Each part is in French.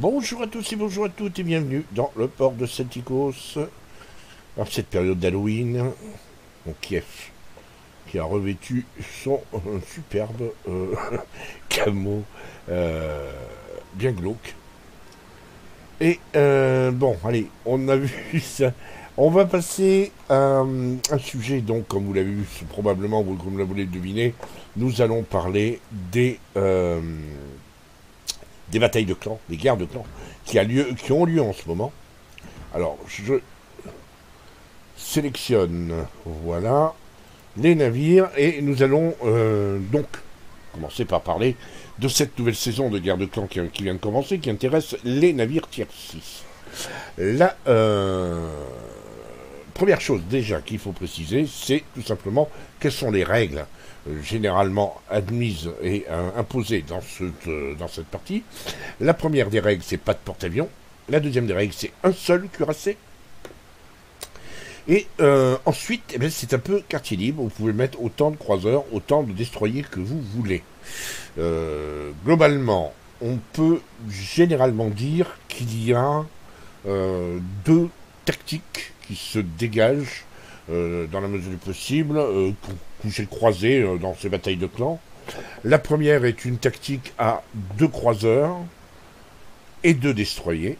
Bonjour à tous et bonjour à toutes et bienvenue dans le port de Celticos. En cette période d'Halloween, mon Kiev qui a revêtu son superbe camo bien glauque. Et bon, allez, on a vu ça. On va passer à un sujet, donc, comme vous l'avez vu, probablement, comme vous l'avez deviné, nous allons parler des batailles de clans, des guerres de clans, qui ont lieu en ce moment. Alors, je sélectionne, voilà, les navires, et nous allons donc commencer par parler de cette nouvelle saison de guerre de clans qui vient de commencer, qui intéresse les navires tier 6. La première chose déjà qu'il faut préciser, c'est tout simplement quelles sont les règles généralement admises et imposées dans cette partie. La première des règles, c'est pas de porte-avions. La deuxième des règles, c'est un seul cuirassé. Et ensuite, eh bien, c'est un peu quartier libre. Vous pouvez mettre autant de croiseurs, autant de destroyers que vous voulez. Globalement, on peut généralement dire qu'il y a deux tactiques qui se dégagent dans la mesure du possible, que j'ai croisées dans ces batailles de clans. La première est une tactique à 2 croiseurs et 2 destroyers.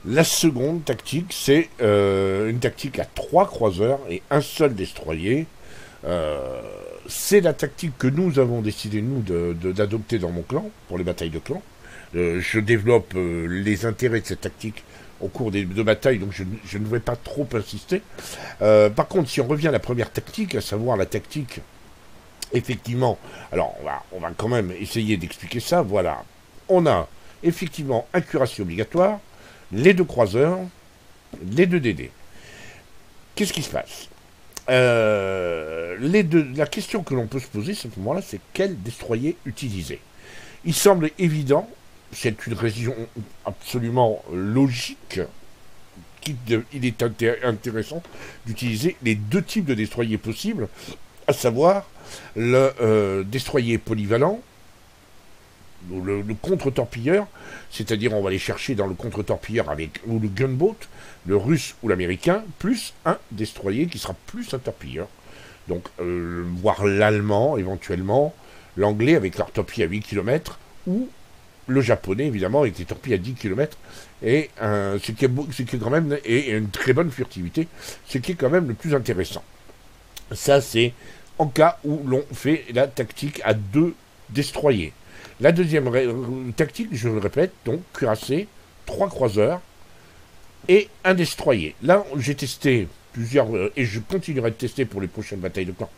La seconde tactique, c'est une tactique à 3 croiseurs et un seul destroyer. C'est la tactique que nous avons décidé, nous, d'adopter dans mon clan, pour les batailles de clans. Je développe les intérêts de cette tactique au cours des 2 batailles, donc je ne vais pas trop insister. Par contre, si on revient à la première tactique, à savoir la tactique, effectivement, alors on va quand même essayer d'expliquer ça, voilà. On a effectivement un cuirassé obligatoire, les 2 croiseurs, les 2 DD. Qu'est-ce qui se passe la question que l'on peut se poser à ce moment-là, c'est quel destroyer utiliser. Il semble évident, c'est une raison absolument logique, qu'il est intéressant d'utiliser les 2 types de destroyers possibles, à savoir le destroyer polyvalent, le contre-torpilleur, c'est-à-dire on va aller chercher dans le contre-torpilleur ou le gunboat, le russe ou l'américain, plus un destroyer qui sera plus un torpilleur. Donc, voire l'allemand éventuellement, l'anglais avec leur torpille à 8 km, ou le japonais évidemment avec des torpilles à 10 km, et ce qui est quand même et une très bonne furtivité, ce qui est quand même le plus intéressant. Ça, c'est en cas où l'on fait la tactique à 2 destroyers. La deuxième tactique, je le répète, donc cuirassé, 3 croiseurs et un destroyer. Là, j'ai testé plusieurs, et je continuerai de tester pour les prochaines batailles de clans,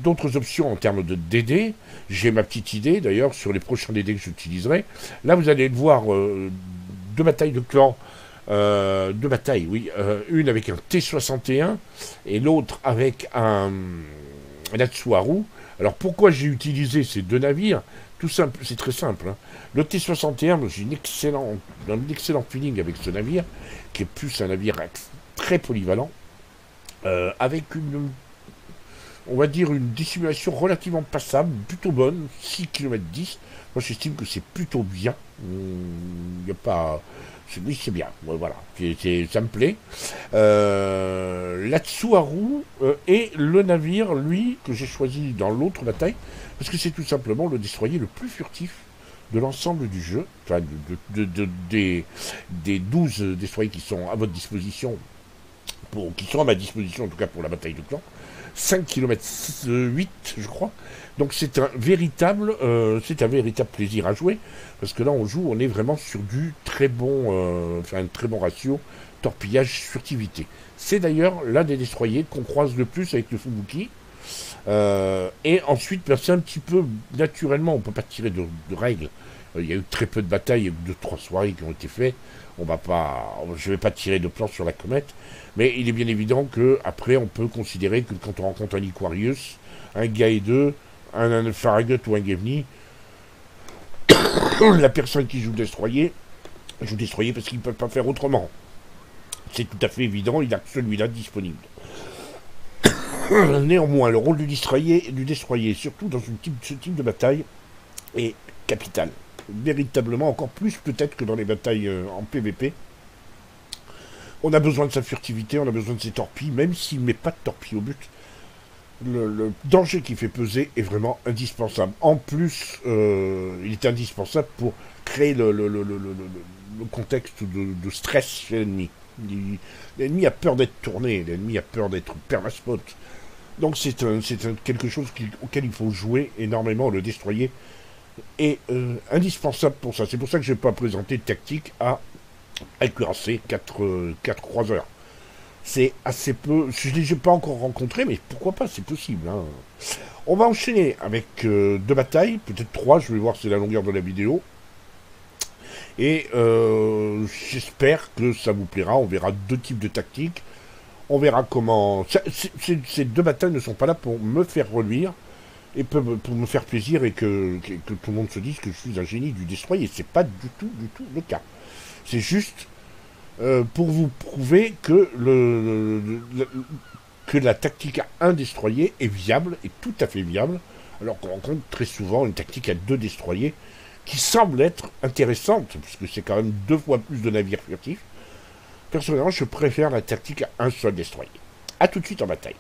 d'autres options en termes de DD. J'ai ma petite idée, d'ailleurs, sur les prochains DD que j'utiliserai. Là, vous allez voir 2 batailles de clans, 2 batailles, oui, une avec un T61 et l'autre avec un Natsuharu. Alors pourquoi j'ai utilisé ces 2 navires? Tout simple, c'est très simple. Hein. Le T61, j'ai un excellent feeling avec ce navire, qui est plus un navire très polyvalent, avec on va dire une dissimulation relativement passable, plutôt bonne, 6 km 10. Moi j'estime que c'est plutôt bien. Il n'y a pas... Oui, c'est bien, voilà, ça me plaît. L'Atsuharu est le navire, lui, que j'ai choisi dans l'autre bataille, parce que c'est tout simplement le destroyer le plus furtif de l'ensemble du jeu, enfin, des 12 destroyers qui sont à votre disposition, qui sont à ma disposition en tout cas pour la bataille de clan. 5 km 8, je crois. Donc c'est un véritable plaisir à jouer, parce que là on est vraiment sur du très bon, un très bon ratio torpillage furtivité. C'est d'ailleurs l'un des destroyers qu'on croise le plus avec le Fubuki. Et ensuite, c'est un petit peu naturellement, on peut pas tirer de règles. Il y a eu très peu de batailles, il y a eu 2-3 soirées qui ont été faites. Je vais pas tirer de plan sur la comète, mais il est bien évident que après on peut considérer que quand on rencontre un Aquarius, un Gae-2, un Farragut ou un Gevni, la personne qui joue destroyer parce qu'ils ne peuvent pas faire autrement. C'est tout à fait évident, il a que celui-là disponible. Néanmoins, le rôle du destroyer, surtout dans ce type de bataille, est capital. véritablement, encore plus peut-être que dans les batailles en PVP. On a besoin de sa furtivité, on a besoin de ses torpilles, même s'il ne met pas de torpilles au but. Le danger qu'il fait peser est vraiment indispensable. En plus, il est indispensable pour créer le contexte de stress chez l'ennemi. L'ennemi a peur d'être tourné, l'ennemi a peur d'être permaspot. Donc c'est quelque chose auquel il faut jouer énormément. Le destroyer est indispensable pour ça. C'est pour ça que je n'ai pas présenté de tactique à cuirassé 4 croiseurs. C'est assez peu. Je ne les ai pas encore rencontrés, mais pourquoi pas, c'est possible. Hein. On va enchaîner avec 2 batailles, peut-être 3, je vais voir c'est la longueur de la vidéo. Et j'espère que ça vous plaira. On verra 2 types de tactiques. On verra comment... Ces 2 batailles ne sont pas là pour me faire reluire et pour me faire plaisir et que tout le monde se dise que je suis un génie du destroyer. C'est pas du tout le cas. C'est juste pour vous prouver que que la tactique à 1 destroyer est viable, est tout à fait viable, alors qu'on rencontre très souvent une tactique à 2 destroyers qui semble être intéressante, puisque c'est quand même 2 fois plus de navires furtifs. Personnellement, je préfère la tactique à 1 seul destroyer. A tout de suite en bataille.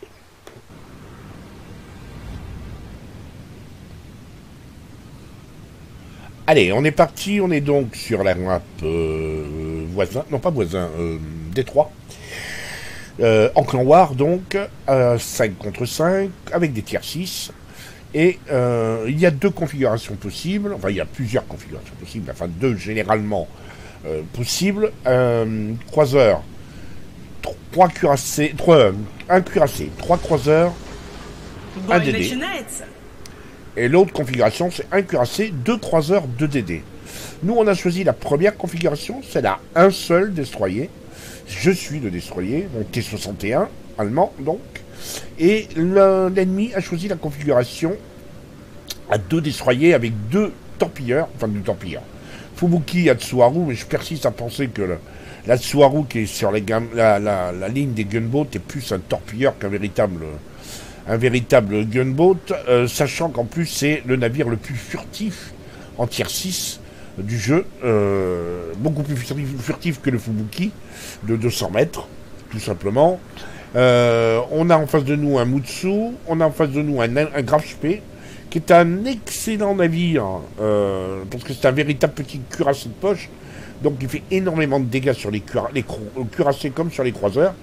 Allez, on est parti, on est donc sur la map voisin, non pas voisin, Détroit. En clan War, donc, 5 contre 5, avec des tiers 6. Et il y a 2 configurations possibles, enfin il y a plusieurs configurations possibles, enfin 2 généralement possibles. Croiseur, 3 cuirassés, 1 cuirassé, 3 croiseurs, 1 DD. Et l'autre configuration, c'est 1 cuirassé, 2 croiseurs, 2 DD. Nous, on a choisi la première configuration, c'est là, 1 seul destroyer. Je suis le destroyer, mon T-61, allemand, donc. Et l'ennemi a choisi la configuration à 2 destroyers avec 2 torpilleurs, enfin 2 torpilleurs. Fubuki Atsuharu, mais je persiste à penser que l'Atsuharu qui est sur la ligne des gunboats est plus un torpilleur qu'un véritable gunboat, sachant qu'en plus c'est le navire le plus furtif en tier 6 du jeu, beaucoup plus furtif que le Fubuki, de 200 mètres, tout simplement. On a en face de nous un Mutsu, on a en face de nous un Graf-Spee, qui est un excellent navire, parce que c'est un véritable petit cuirassé de poche, donc il fait énormément de dégâts sur les cuirassés comme sur les croiseurs.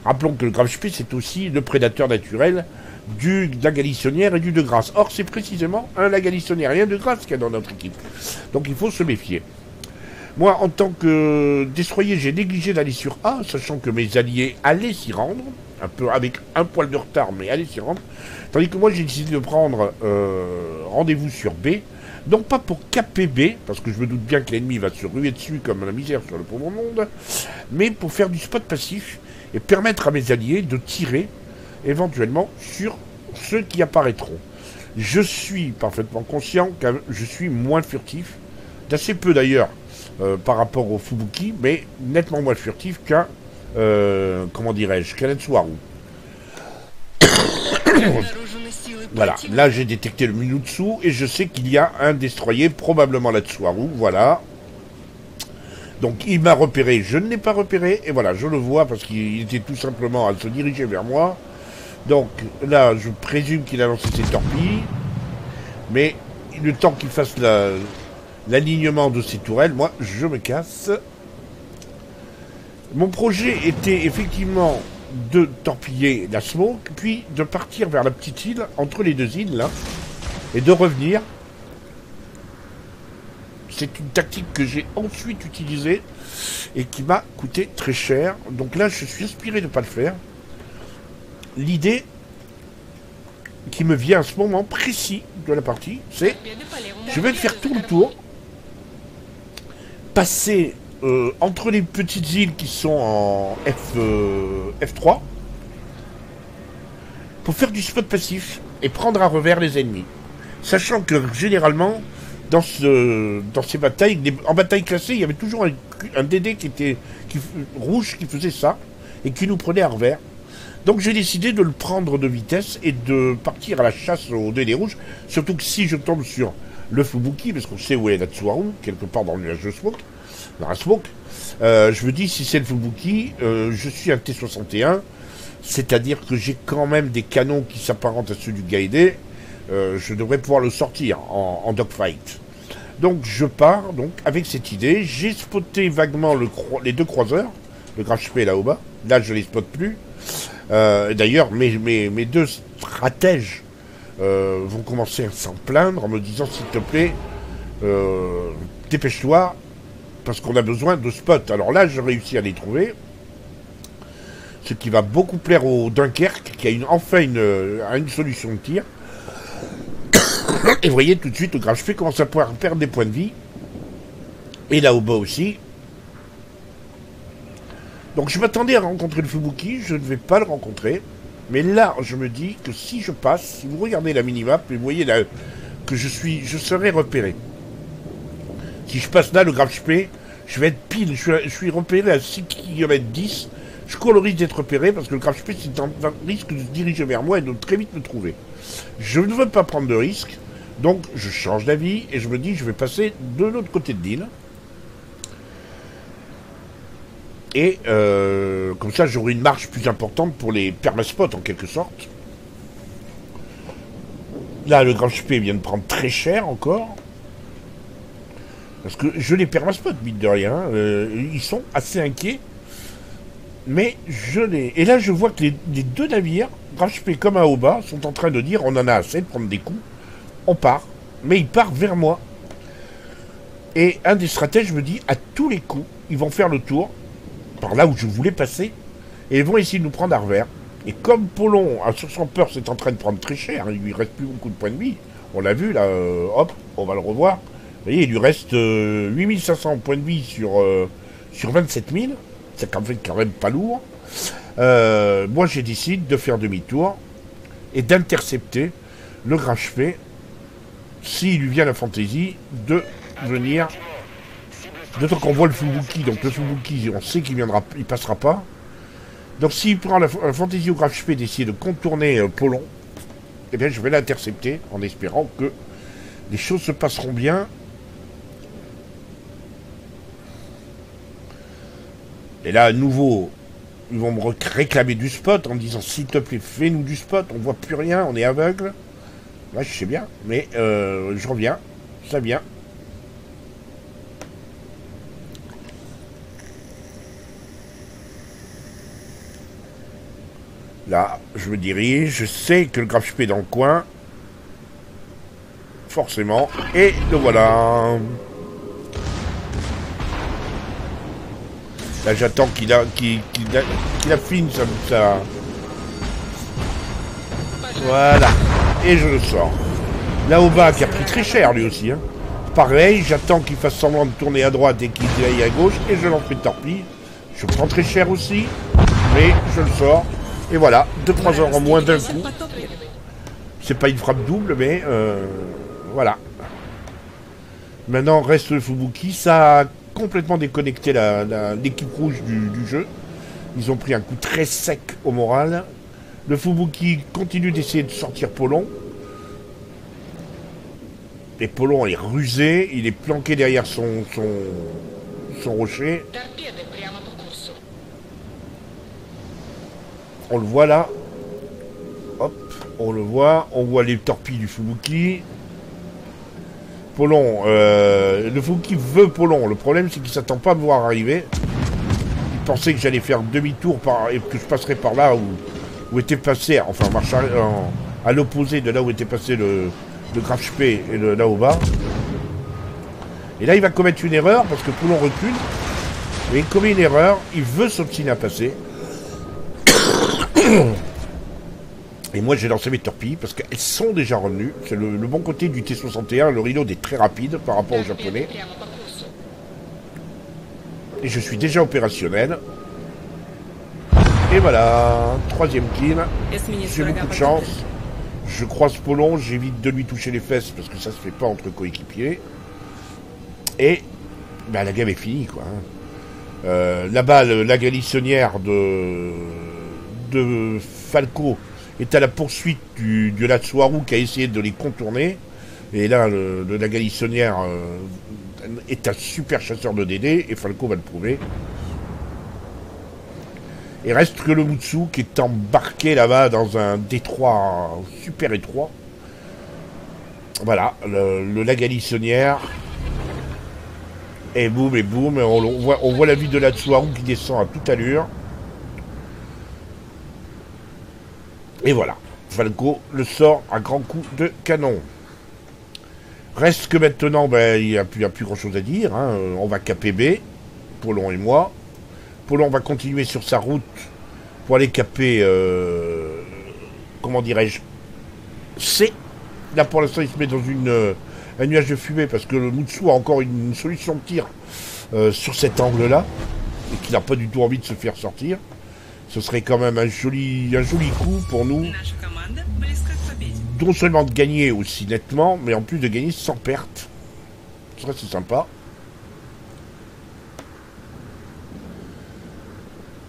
Rappelons que le Graf-Spee, c'est aussi le prédateur naturel de la Galissonnière et du De Grasse. Or, c'est précisément un la Galissonnière et un De Grasse qu'il y a dans notre équipe. Donc il faut se méfier. Moi, en tant que destroyer, j'ai négligé d'aller sur A, sachant que mes alliés allaient s'y rendre, un peu avec un poil de retard, mais allaient s'y rendre. Tandis que moi, j'ai décidé de prendre rendez-vous sur B, non pas pour caper B, parce que je me doute bien que l'ennemi va se ruer dessus comme la misère sur le pauvre monde, mais pour faire du spot passif et permettre à mes alliés de tirer éventuellement sur ceux qui apparaîtront. Je suis parfaitement conscient que je suis moins furtif, d'assez peu d'ailleurs, par rapport au Fubuki, mais nettement moins furtif qu'un, comment dirais-je, qu'un Atsuharu. Voilà, là j'ai détecté le Minutsu et je sais qu'il y a un destroyer, probablement l'Atsuharu, voilà. Donc il m'a repéré, je ne l'ai pas repéré, et voilà, je le vois parce qu'il était tout simplement à se diriger vers moi. Donc là, je présume qu'il a lancé ses torpilles, mais le temps qu'il fasse l'alignement de ses tourelles, moi, je me casse. Mon projet était effectivement de torpiller la smoke, puis de partir vers la petite île, entre les 2 îles, là, et de revenir. C'est une tactique que j'ai ensuite utilisée et qui m'a coûté très cher. Donc là, je suis inspiré de ne pas le faire. L'idée qui me vient à ce moment précis de la partie, c'est je vais faire tout le tour, passer entre les petites îles qui sont en F3 pour faire du spot passif et prendre à revers les ennemis. Sachant que généralement, dans ces batailles, en bataille classée, il y avait toujours un DD rouge qui faisait ça et qui nous prenait à revers. Donc j'ai décidé de le prendre de vitesse et de partir à la chasse au DD rouge, surtout que si je tombe sur le Fubuki, parce qu'on sait où est la Tsuwaru, quelque part dans le nuage de smoke, dans la smoke. Je me dis, si c'est le Fubuki, je suis un T-61, c'est-à-dire que j'ai quand même des canons qui s'apparentent à ceux du Gaide. Je devrais pouvoir le sortir en dogfight. Donc je pars donc avec cette idée. J'ai spoté vaguement les deux croiseurs, le Graf Spee et la Oba. Là je les spotte plus. D'ailleurs mes deux stratèges vont commencer à s'en plaindre en me disant s'il te plaît dépêche-toi parce qu'on a besoin de spots. Alors là je réussis à les trouver. Ce qui va beaucoup plaire au Dunkerque qui a enfin une solution de tir. Et vous voyez tout de suite, le Graf Spee commence à pouvoir perdre des points de vie. Et là au bas aussi. Donc je m'attendais à rencontrer le Fubuki, je ne vais pas le rencontrer. Mais là, je me dis que si je passe, si vous regardez la minimap, et vous voyez là que je serai repéré. Si je passe là, le Graf Spee, je vais être pile, je suis repéré à 6 km 10. Je cours le risque d'être repéré parce que le Graf Spee risque de se diriger vers moi et de très vite me trouver. Je ne veux pas prendre de risque, donc je change d'avis et je me dis je vais passer de l'autre côté de l'île. Et comme ça j'aurai une marge plus importante pour les permaspots en quelque sorte. Là le Graf Spee vient de prendre très cher encore. Parce que je les permaspots, mine de rien. Ils sont assez inquiets. Mais je les... Et là je vois que les deux navires, Graf Spee comme un Oba, sont en train de dire on en a assez de prendre des coups. On part. Mais ils partent vers moi. Et un des stratèges me dit à tous les coups, ils vont faire le tour par là où je voulais passer, et ils vont essayer de nous prendre à revers. Et comme Polon, sur son peur, c'est en train de prendre très cher, il lui reste plus beaucoup de points de vie, on l'a vu là, hop, on va le revoir. Vous voyez, il lui reste 8500 points de vie sur 27 000, c'est quand même pas lourd. Moi j'ai décidé de faire demi-tour, et d'intercepter le Graf Spee, s'il lui vient la fantaisie, de venir... D'autant qu'on voit le Fubuki, donc le Fubuki, on sait qu'il viendra, il passera pas. Donc s'il prend la fantaisie au Graf Spee d'essayer de contourner Polon, eh bien je vais l'intercepter en espérant que les choses se passeront bien. Et là à nouveau, ils vont me réclamer du spot en me disant s'il te plaît fais-nous du spot, on voit plus rien, on est aveugle. Là je sais bien, mais je reviens, ça vient. Là, je me dirige, je sais que le Graf Spee est dans le coin. Forcément. Et le voilà. Là, j'attends qu'il affine ça. Voilà. Et je le sors. Là, au bas, qui a pris très cher, lui aussi. Hein. Pareil, j'attends qu'il fasse semblant de tourner à droite et qu'il aille à gauche. Et je l'en fais de torpille. Je prends très cher aussi. Mais je le sors. Et voilà, 2-3 heures en moins d'un coup. C'est pas une frappe double, mais voilà. Maintenant reste le Fubuki. Ça a complètement déconnecté l'équipe rouge du jeu. Ils ont pris un coup très sec au moral. Le Fubuki continue d'essayer de sortir Polon. Et Polon est rusé. Il est planqué derrière son rocher. On le voit là. Hop, on le voit. On voit les torpilles du Fubuki. Polon. Le Fubuki veut Polon. Le problème, c'est qu'il ne s'attend pas à me voir arriver. Il pensait que j'allais faire demi-tour et que je passerais par là où était passé. Enfin, à l'opposé de là où était passé le Graf Spee et là au bas. Et là, il va commettre une erreur parce que Polon recule. Et il commet une erreur. Il veut s'obstiner à passer. Et moi j'ai lancé mes torpilles parce qu'elles sont déjà revenues. C'est le bon côté du T-61, le reload est très rapide par rapport aux japonais. Et je suis déjà opérationnel. Et voilà, 3e kill. J'ai beaucoup de chance. Je croise Polon, j'évite de lui toucher les fesses parce que ça se fait pas entre coéquipiers. Et bah, la game est finie quoi. Là-bas, la galissonnière de Falco est à la poursuite de la Tsuwaru qui a essayé de les contourner. Et là, le Nagalissonnière est un super chasseur de DD, et Falco va le prouver. Il reste que le Mutsu qui est embarqué là-bas dans un détroit super étroit. Voilà, le Nagalissonnière. Et boum, on voit la vie de la Tsuharu qui descend à toute allure. Et voilà, Falco le sort à grands coups de canon. Reste que maintenant, il n'y a plus grand chose à dire. Hein. On va caper B, Polon et moi. Polon va continuer sur sa route pour aller caper, comment dirais-je, C. Là pour l'instant il se met dans un nuage de fumée parce que le Mutsu a encore une solution de tir sur cet angle-là et qu'il n'a pas du tout envie de se faire sortir. Ce serait quand même un joli coup pour nous, non seulement de gagner aussi nettement, mais en plus de gagner sans perte. Ce serait sympa.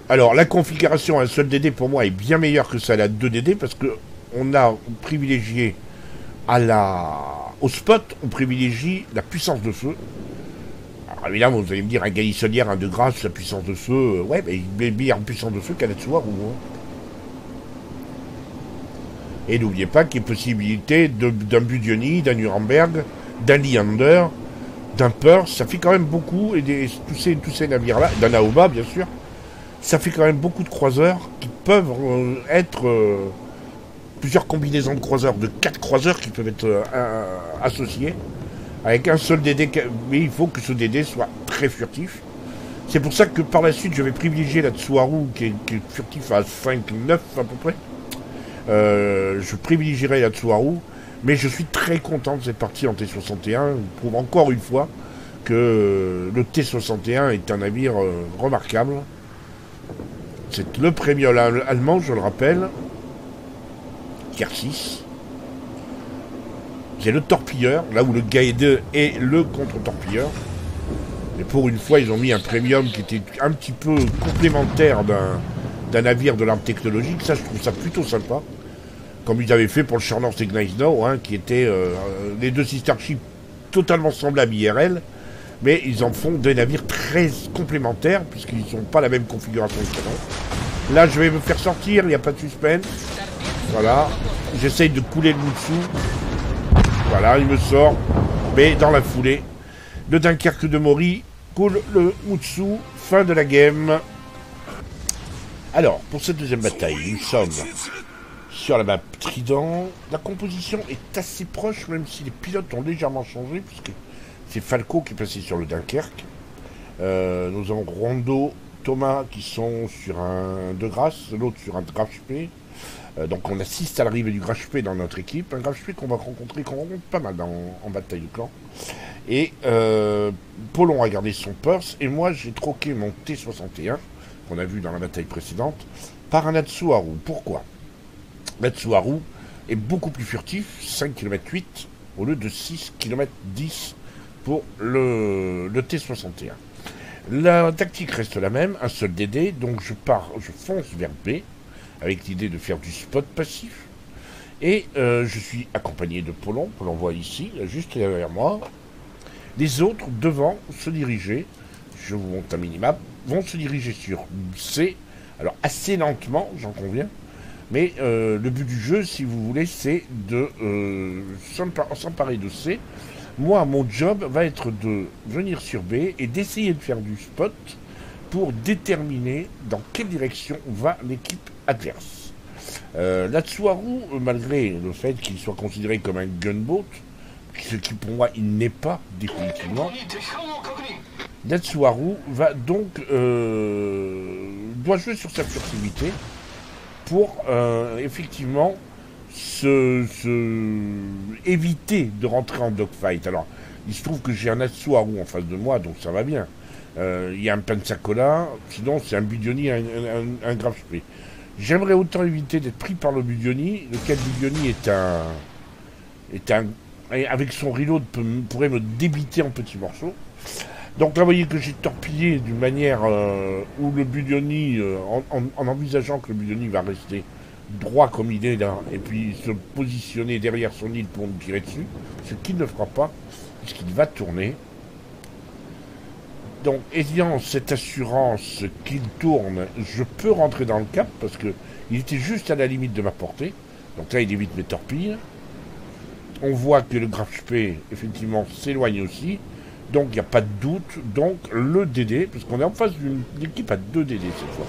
Alors la configuration à un seul DD pour moi est bien meilleure que celle à 2 DD parce que on a privilégié au spot, on privilégie la puissance de feu. Alors évidemment, vous allez me dire, un Galissonnière, un de grâce, la puissance de feu, ouais, mais il met meilleure puissance de feu qu'à la Tsuharu. Et n'oubliez pas qu'il y a possibilité d'un Budioni, d'un Nuremberg, d'un Leander, d'un Perth, ça fait quand même beaucoup, et tous ces navires-là, d'un Aoba bien sûr, ça fait quand même beaucoup de croiseurs qui peuvent être... plusieurs combinaisons de croiseurs, de 4 croiseurs qui peuvent être associés, avec un seul DD, mais il faut que ce DD soit très furtif. C'est pour ça que par la suite, je vais privilégier la Tsuharu, qui est furtif à 5-9 à peu près. Je privilégierai la Tsuharu, mais je suis très content de cette partie en T61. Je prouve encore une fois que le T61 est un navire remarquable. C'est le premium allemand, je le rappelle. Tier 6. J'ai le torpilleur, là où le Gaede est le contre-torpilleur. Et pour une fois, ils ont mis un premium qui était un petit peu complémentaire d'un navire de l'arme technologique. Ça, je trouve ça plutôt sympa. Comme ils avaient fait pour le Charnor Segnaisno, hein, qui étaient les deux sister ships totalement semblables IRL. Mais ils en font des navires très complémentaires, puisqu'ils n'ont pas la même configuration de canon. Là, je vais me faire sortir, il n'y a pas de suspense. Voilà, j'essaye de couler le Mutsu. Voilà, il me sort, mais dans la foulée, le Dunkerque de Mori coule le Mutsu, fin de la game. Alors, pour cette deuxième bataille, nous sommes sur la map Trident. La composition est assez proche, même si les pilotes ont légèrement changé, puisque c'est Falco qui est passé sur le Dunkerque. Nous avons Rondo, Thomas qui sont sur un de grâce, l'autre sur un Graf-Spee. Donc on assiste à l'arrivée du Graf-Spee dans notre équipe, un Graf-Spee qu'on rencontre pas mal en bataille de clan. Et Polon a gardé son Perth, et moi j'ai troqué mon T61, qu'on a vu dans la bataille précédente, par un Atsuharu. Pourquoi? L'Atsuharu est beaucoup plus furtif, 5 km 8, au lieu de 6 km 10 pour le T61. La tactique reste la même, un seul DD, donc je fonce vers B, avec l'idée de faire du spot passif. Et je suis accompagné de Polon, que l'on voit ici, juste derrière moi. Les autres, devant, se diriger, je vous montre un minimap, vont se diriger sur C, alors assez lentement, j'en conviens, mais le but du jeu, si vous voulez, c'est de s'emparer de C. Moi, mon job va être de venir sur B et d'essayer de faire du spot pour déterminer dans quelle direction va l'équipe adverse. L'Atsuharu, malgré le fait qu'il soit considéré comme un gunboat, ce qui pour moi il n'est pas définitivement, l'Atsuharu va donc doit jouer sur sa furtivité pour effectivement éviter de rentrer en dogfight. Alors, il se trouve que j'ai un Atsuharu en face de moi, donc ça va bien. Il y a un Pensacola, sinon c'est un Budioni, un Graf-Spee. J'aimerais autant éviter d'être pris par le Budioni, lequel Budioni est un avec son reload pourrait me débiter en petits morceaux. Donc là, vous voyez que j'ai torpillé d'une manière où le Budioni, en envisageant que le Budioni va rester droit comme il est là, et puis se positionner derrière son île pour nous tirer dessus, ce qu'il ne fera pas, puisqu'il va tourner. Donc, ayant cette assurance qu'il tourne, je peux rentrer dans le cap, parce que il était juste à la limite de ma portée. Donc là, il évite mes torpilles. On voit que le Graf Spee, effectivement, s'éloigne aussi. Donc, il n'y a pas de doute. Donc, le DD, parce qu'on est en face d'une équipe à 2 DD cette fois.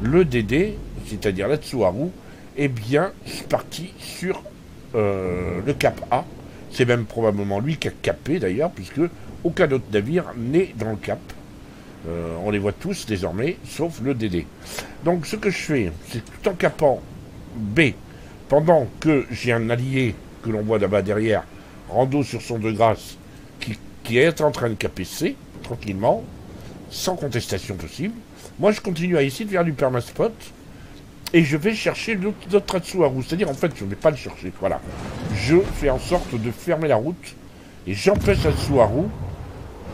Le DD, c'est-à-dire la Tsuharu, est bien parti sur le cap A. C'est même probablement lui qui a capé, d'ailleurs, puisque aucun autre navire n'est dans le cap. On les voit tous, désormais, sauf le DD. Donc, ce que je fais, c'est tout en capant B, pendant que j'ai un allié que l'on voit là-bas derrière, rando sur son de grâce, qui est en train de caper C, tranquillement, sans contestation possible. Moi, je continue à essayer de faire du permaspot, et je vais chercher notre Tsuharu. C'est-à-dire, en fait, je ne vais pas le chercher, voilà. Je fais en sorte de fermer la route, et j'empêche la Tsuharu.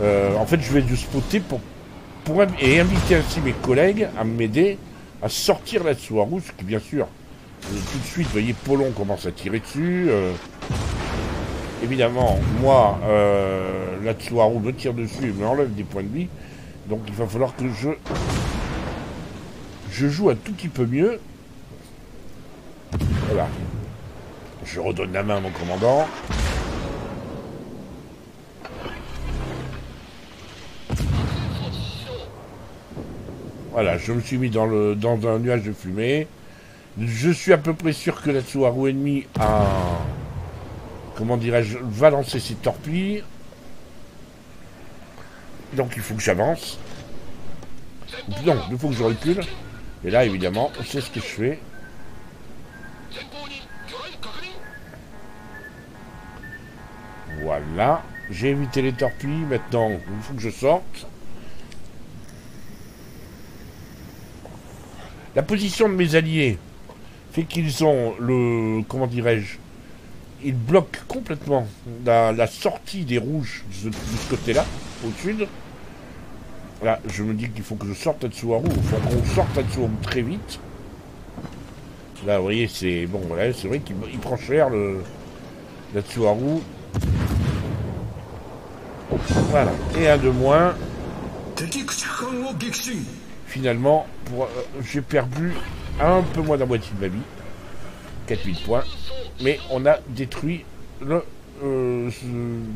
En fait, je vais le spotter et inviter ainsi mes collègues à m'aider à sortir la Tsuharu, ce qui, bien sûr, tout de suite, vous voyez, Polon commence à tirer dessus. Évidemment, moi, la Tsuharu me tire dessus et me enlève des points de vie. Donc il va falloir que je joue un tout petit peu mieux. Voilà. Je redonne la main à mon commandant. Voilà, je me suis mis dans un nuage de fumée. Je suis à peu près sûr que la Tsuharu ennemie a... Comment dirais-je, va lancer ses torpilles. Donc il faut que j'avance. Non, il faut que je recule. Et là, évidemment, c'est ce que je fais. Voilà. J'ai évité les torpilles. Maintenant, il faut que je sorte. La position de mes alliés fait qu'ils ont le... Comment dirais-je, ils bloquent complètement la sortie des rouges de ce côté-là, au sud. Là, je me dis qu'il faut que je sorte à Tsuharu. Il faut qu'on sorte à Tsuharu très vite. Là, vous voyez, c'est... Bon, voilà, c'est vrai qu'il prend cher, la Tsuharu. Voilà. Et un de moins. Finalement, j'ai perdu un peu moins de la moitié de ma vie. 4000 points. Mais on a détruit le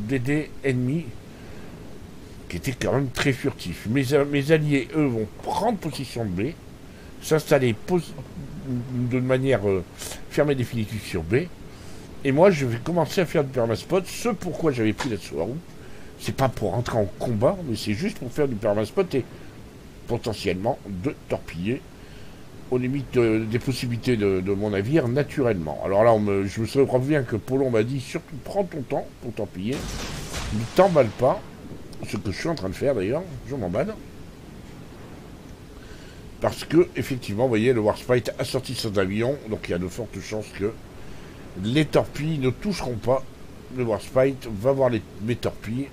DD ennemi, qui était quand même très furtif. Mes alliés, eux, vont prendre position de B, s'installer de manière fermée définitive sur B. Et moi, je vais commencer à faire du permaspot. Ce pourquoi j'avais pris la Tsuharu, c'est pas pour entrer en combat, mais c'est juste pour faire du permaspot et potentiellement de torpiller aux limites des possibilités de mon navire naturellement. Alors là, je me souviens que Polon m'a dit surtout prends ton temps pour torpiller, ne t'emballe pas, ce que je suis en train de faire d'ailleurs, je m'emballe. Parce que, effectivement, vous voyez, le Warspite a sorti son avion, donc il y a de fortes chances que les torpilles ne toucheront pas. Le Warspite va voir mes torpilles.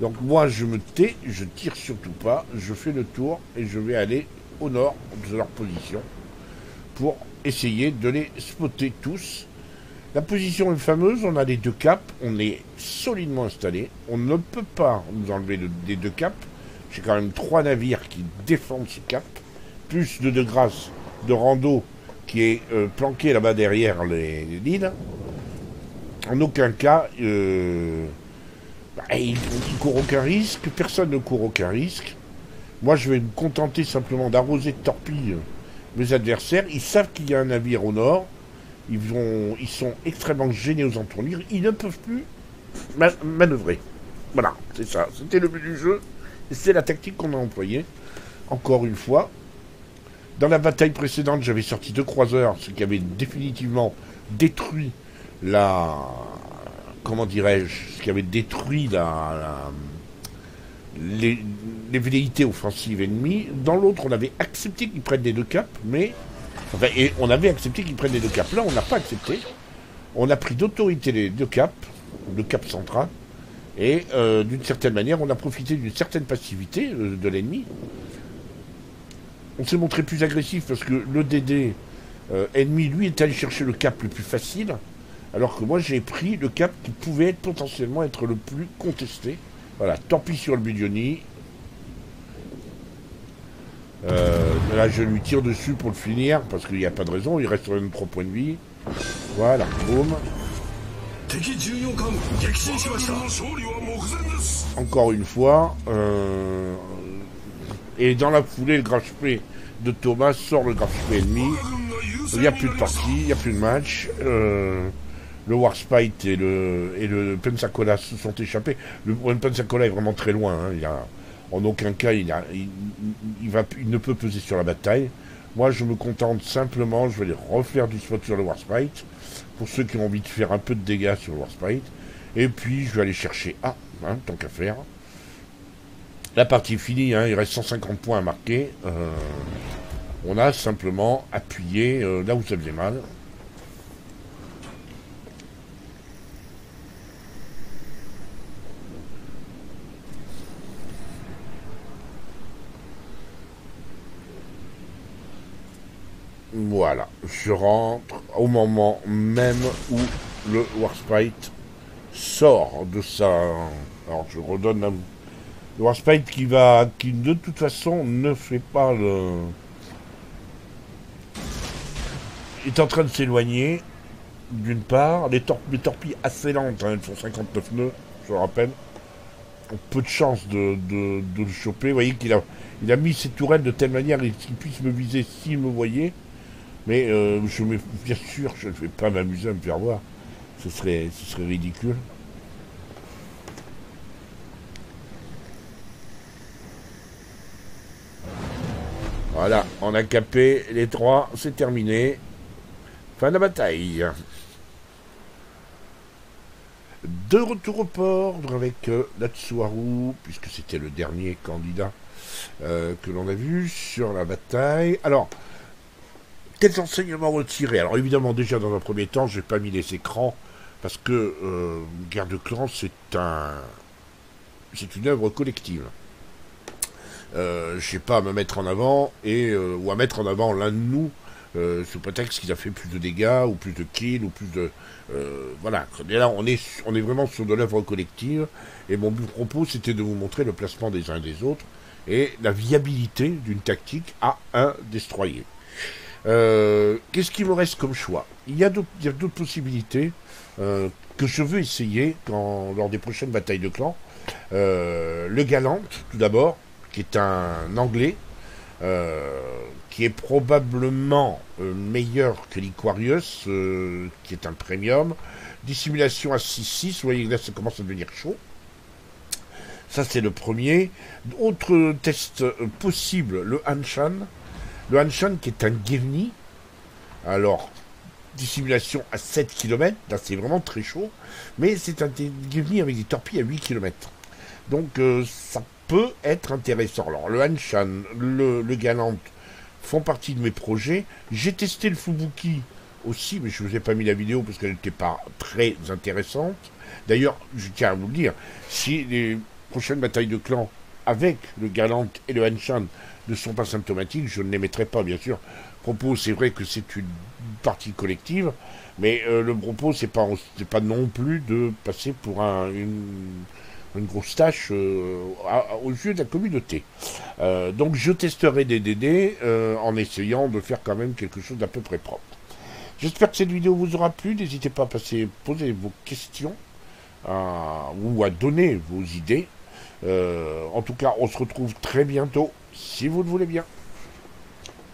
Donc moi, je me tais, je tire surtout pas, je fais le tour et je vais aller au nord de leur position pour essayer de les spotter tous. La position est fameuse, on a les 2 caps, on est solidement installé, on ne peut pas nous enlever des 2 caps. J'ai quand même 3 navires qui défendent ce cap, plus de grâce de rando qui est planqué là-bas derrière l'île. En aucun cas, il ne court aucun risque, personne ne court aucun risque. Moi, je vais me contenter simplement d'arroser de torpilles mes adversaires. Ils savent qu'il y a un navire au nord. Ils sont extrêmement gênés aux entournures. Ils ne peuvent plus manœuvrer. Voilà, c'est ça. C'était le but du jeu. Et c'est la tactique qu'on a employée. Encore une fois. Dans la bataille précédente, j'avais sorti 2 croiseurs, ce qui avait définitivement détruit comment dirais-je, ce qui avait détruit les velléités offensives ennemies. Dans l'autre, on avait accepté qu'ils prennent les 2 caps, mais... Enfin, et on avait accepté qu'ils prennent les 2 caps. Là, on n'a pas accepté. On a pris d'autorité les 2 caps, le cap central, et d'une certaine manière, on a profité d'une certaine passivité de l'ennemi. On s'est montré plus agressif parce que le DD Ennemi, lui, est allé chercher le cap le plus facile, alors que moi, j'ai pris le cap qui pouvait potentiellement être le plus contesté. Voilà, tant pis sur le Budioni. Là, je lui tire dessus pour le finir, parce qu'il n'y a pas de raison, il reste 3 points de vie. Voilà, boum. Encore une fois, et dans la foulée, le graphe de Thomas sort le graphe ennemi. Il n'y a plus de partie, il n'y a plus de match. Le Warspite et le Pensacola se sont échappés. Le Pensacola est vraiment très loin. Hein. En aucun cas, il ne peut peser sur la bataille. Moi, je me contente simplement, je vais aller refaire du spot sur le Warspite, pour ceux qui ont envie de faire un peu de dégâts sur le Warspite. Et puis, je vais aller chercher A, hein, tant qu'à faire. La partie est finie, hein, il reste 150 points à marquer. On a simplement appuyé là où ça faisait mal. Voilà, je rentre au moment même où le Warspite sort de sa... Alors je redonne le Warspite qui de toute façon ne fait pas le... Il est en train de s'éloigner, d'une part. Les torpilles assez lentes, hein, elles font 59 nœuds, je le rappelle. Peu de chance de le choper. Vous voyez qu'il a mis ses tourelles de telle manière qu'il puisse me viser s'il me voyait. Mais bien sûr, je ne vais pas m'amuser à me faire voir. Ce serait ridicule. Voilà, on a capé les 3, c'est terminé. Fin de la bataille. De retour au port avec Natsuharu, puisque c'était le dernier candidat que l'on a vu sur la bataille. Alors, quels enseignements retirer? Alors évidemment, déjà dans un premier temps, je n'ai pas mis les écrans, parce que Guerre de clans, c'est une œuvre collective. Je n'ai pas à me mettre en avant, ou à mettre en avant l'un de nous, sous prétexte qu'il a fait plus de dégâts, ou plus de kills, ou plus de... voilà, et là on est vraiment sur de l'œuvre collective, et mon propos c'était de vous montrer le placement des uns et des autres, et la viabilité d'une tactique à un destroyer. Qu'est-ce qu'il me reste comme choix? Il y a d'autres possibilités que je veux essayer lors des prochaines batailles de clans. Le Galant, tout d'abord, qui est un anglais, qui est probablement meilleur que l'Iquarius, qui est un premium. Dissimulation à 6-6, vous voyez que là ça commence à devenir chaud. Ça c'est le premier. Autre test possible, le Hanshan. Le Hanshan qui est un Gevni. Alors, dissimulation à 7 km, là c'est vraiment très chaud. Mais c'est un Gevni avec des torpilles à 8 km. Donc ça peut être intéressant. Alors le Hanshan, le Galant font partie de mes projets. J'ai testé le Fubuki aussi, mais je ne vous ai pas mis la vidéo parce qu'elle n'était pas très intéressante. D'ailleurs, je tiens à vous le dire, si les prochaines batailles de clans avec le Galant et le Hanshan ne sont pas symptomatiques, je ne les mettrai pas, bien sûr. Propos, c'est vrai que c'est une partie collective, mais le propos, c'est pas non plus de passer pour une grosse tâche aux yeux de la communauté. Donc je testerai des DD en essayant de faire quand même quelque chose d'à peu près propre. J'espère que cette vidéo vous aura plu. N'hésitez pas à poser vos questions ou à donner vos idées. En tout cas, on se retrouve très bientôt, si vous le voulez bien.